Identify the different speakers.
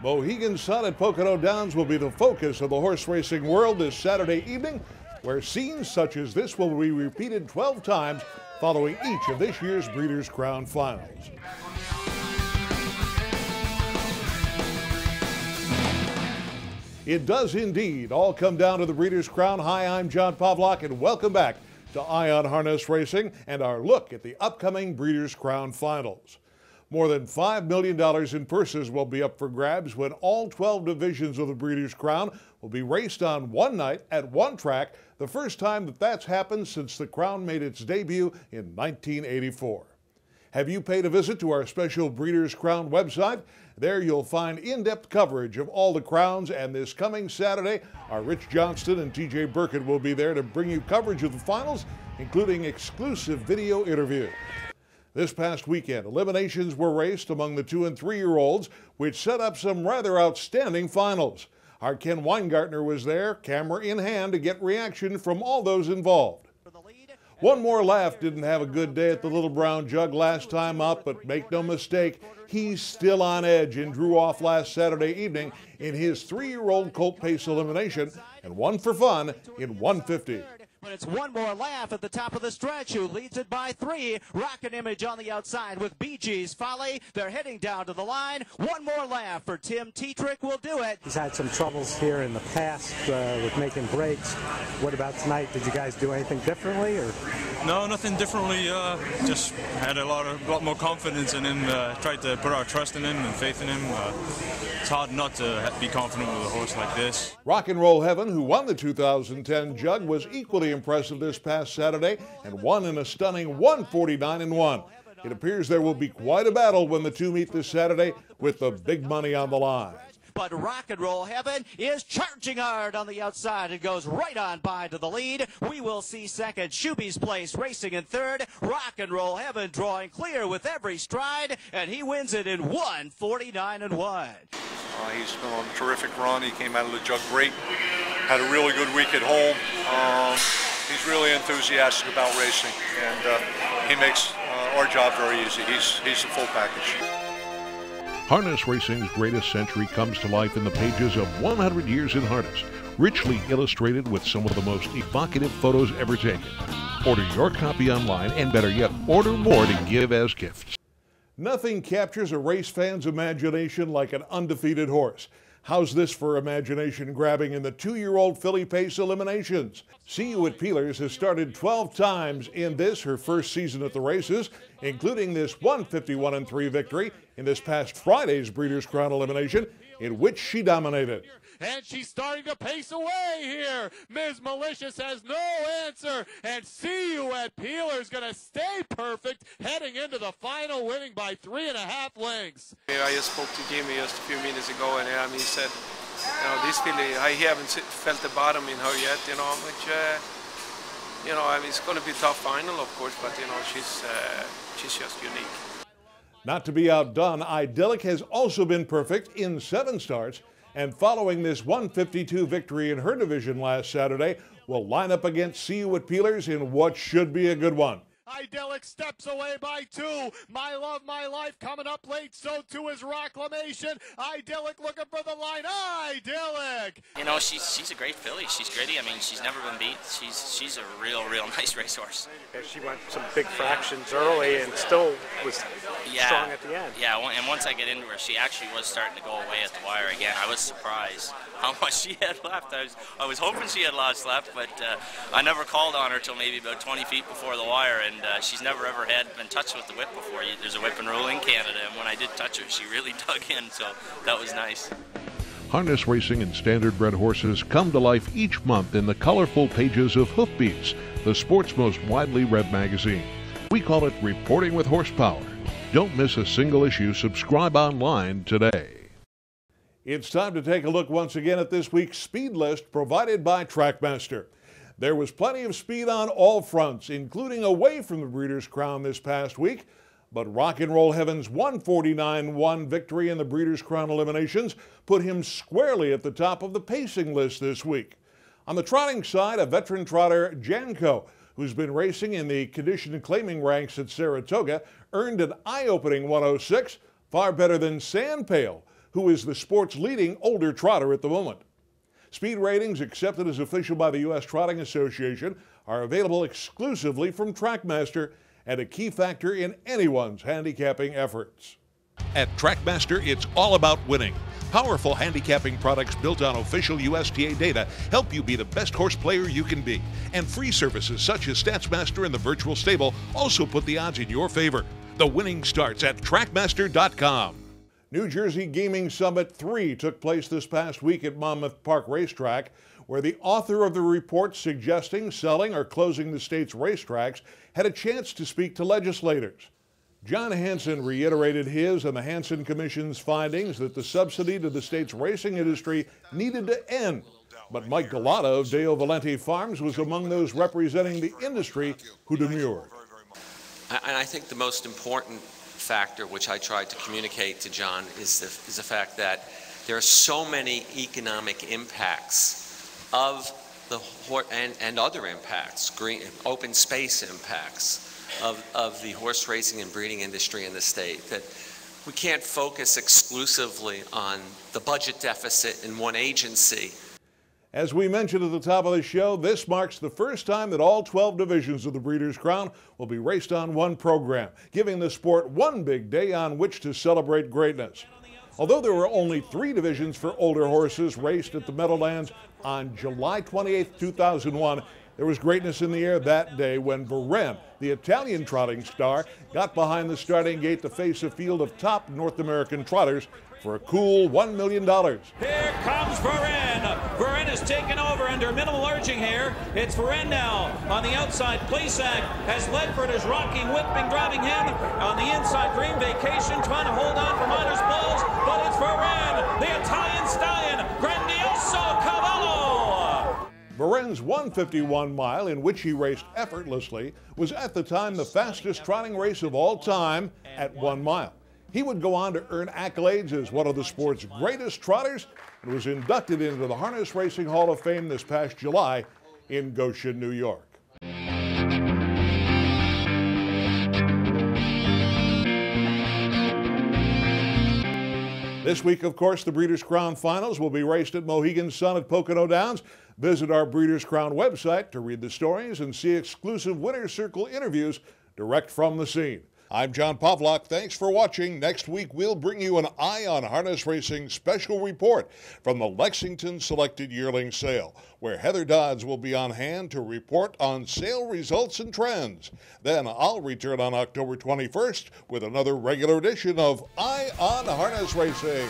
Speaker 1: Mohegan Sun at Pocono Downs will be the focus of the horse racing world this Saturday evening, where scenes such as this will be repeated 12 times following each of this year's Breeders' Crown finals. It does indeed all come down to the Breeders' Crown. Hi, I'm John Pavlak, and welcome back to Ion Harness Racing and our look at the upcoming Breeders' Crown finals. More than $5 million in purses will be up for grabs when all 12 divisions of the Breeders' Crown will be raced on one night at one track, the first time that that's happened since the Crown made its debut in 1984. Have you paid a visit to our special Breeders' Crown website? There you'll find in-depth coverage of all the crowns, and this coming Saturday, our Rich Johnston and TJ Burkett will be there to bring you coverage of the finals, including exclusive video interviews. This past weekend, eliminations were raced among the 2- and 3-year-olds, which set up some rather outstanding finals. Our Ken Weingartner was there, camera in hand, to get reaction from all those involved. One More Laugh didn't have a good day at the Little Brown Jug last time up, but make no mistake, he's still on edge and drew off last Saturday evening in his 3-year-old colt pace elimination and won for fun in 150.
Speaker 2: But it's One More Laugh at the top of the stretch, who leads it by 3. Rocket Image on the outside with Bee Gees Folly. They're heading down to the line. One More Laugh for Tim Tetrick will do it.
Speaker 3: He's had some troubles here in the past with making breaks. What about tonight? Did you guys do anything differently, or?
Speaker 4: No, nothing differently. Just had a lot more confidence in him. Tried to put our trust in him and faith in him. It's hard not to be confident with a horse like this.
Speaker 1: Rock and Roll Heaven, who won the 2010 Jug, was equally impressive this past Saturday and won in a stunning 149-1. It appears there will be quite a battle when the two meet this Saturday with the big money on the line.
Speaker 2: But Rock and Roll Heaven is charging hard on the outside and goes right on by to the lead. We will see second. Shuby's Place racing in third. Rock and Roll Heaven drawing clear with every stride, and he wins it in 149-1.
Speaker 5: He's been on a terrific run. He came out of the Jug great. Had a really good week at home. He's really enthusiastic about racing, and he makes our job very easy. He's the full package.
Speaker 1: Harness racing's greatest century comes to life in the pages of 100 Years in Harness, richly illustrated with some of the most evocative photos ever taken. Order your copy online, and better yet, order more to give as gifts. Nothing captures a race fan's imagination like an undefeated horse. How's this for imagination grabbing in the 2-year-old filly pace eliminations? See You at Peelers has started 12 times in this, her first season at the races, including this 151-3 victory in this past Friday's Breeders' Crown elimination, in which she dominated.
Speaker 6: And she's starting to pace away here. Ms. Malicious has no answer. And See You at Peelers going to stay perfect, heading into the final, winning by 3.5 lengths.
Speaker 7: I just spoke to Jimmy just a few minutes ago, and he said, you know, this filly, I haven't felt the bottom in her yet, you know, which, you know, I mean, it's going to be a tough final, of course, but, you know, she's just unique.
Speaker 1: Not to be outdone, Idyllic has also been perfect in 7 starts, and following this 152 victory in her division last Saturday, will line up against See You at Peelers in what should be a good one.
Speaker 6: Idyllic steps away by 2. My Love, My Life coming up late, so too is Rocklamation. Idyllic looking for the line. Idyllic!
Speaker 8: You know, she's a great filly. She's gritty. I mean, she's never been beat. She's a real nice racehorse.
Speaker 3: Yeah, she went some big fractions early and still was strong at the end.
Speaker 8: Yeah, and once I get into her, she actually was starting to go away at the wire again. I was surprised how much she had left. I was hoping she had lots left, but I never called on her till maybe about 20 feet before the wire, and she's never ever been touched with the whip before. There's a whipping rule in Canada, and when I did touch her, she really dug in, so that was nice.
Speaker 1: Harness racing and standard-bred horses come to life each month in the colorful pages of Hoofbeats, the sport's most widely read magazine. We call it Reporting with Horsepower. Don't miss a single issue. Subscribe online today. It's time to take a look once again at this week's speed list provided by Trackmaster. There was plenty of speed on all fronts, including away from the Breeders' Crown this past week. But Rock and Roll Heaven's 149-1 victory in the Breeders' Crown eliminations put him squarely at the top of the pacing list this week. On the trotting side, a veteran trotter, Janko, who's been racing in the condition claiming ranks at Saratoga, earned an eye-opening 106, far better than Sandpail, who is the sport's leading older trotter at the moment. Speed ratings accepted as official by the U.S. Trotting Association are available exclusively from TrackMaster and a key factor in anyone's handicapping efforts. At TrackMaster, it's all about winning. Powerful handicapping products built on official USTA data help you be the best horse player you can be. And free services such as StatsMaster and the Virtual Stable also put the odds in your favor. The winning starts at TrackMaster.com. New Jersey Gaming Summit 3 took place this past week at Monmouth Park Racetrack, where the author of the report suggesting selling or closing the state's racetracks had a chance to speak to legislators. John Hanson reiterated his and the Hanson Commission's findings that the subsidy to the state's racing industry needed to end. But Mike Gulotta of Deo Valenti Farms was among those representing the industry who demurred.
Speaker 9: And I think the most important factor, which I tried to communicate to John, is the fact that there are so many economic impacts of the and other impacts, green, open space impacts of the horse racing and breeding industry in the state, that we can't focus exclusively on the budget deficit in one agency.
Speaker 1: As we mentioned at the top of the show, this marks the first time that all 12 divisions of the Breeders' Crown will be raced on one program, giving the sport one big day on which to celebrate greatness. Although there were only 3 divisions for older horses raced at the Meadowlands on July 28, 2001, there was greatness in the air that day when Varenne, the Italian trotting star, got behind the starting gate to face a field of top North American trotters for a cool $1 million.
Speaker 10: Here comes Varenne. Varenne is taken over under minimal urging here. It's Varenne now on the outside. Plesac has Ledford is rocking, whipping, driving him on the inside. Green Vacation trying to hold on for Miners Balls, but it's Varenne, the Italian stallion, Grandioso Cavallo.
Speaker 1: Varenne's 151 mile, in which he raced effortlessly, was at the time the fastest trotting race of all time at 1 mile. He would go on to earn accolades as one of the sport's greatest trotters and was inducted into the Harness Racing Hall of Fame this past July in Goshen, New York. This week, of course, the Breeders' Crown Finals will be raced at Mohegan Sun at Pocono Downs. Visit our Breeders' Crown website to read the stories and see exclusive Winner's Circle interviews direct from the scene. I'm John Pavlak. Thanks for watching. Next week, we'll bring you an Eye on Harness Racing special report from the Lexington Selected Yearling Sale, where Heather Dodds will be on hand to report on sale results and trends. Then I'll return on October 21st with another regular edition of Eye on Harness Racing.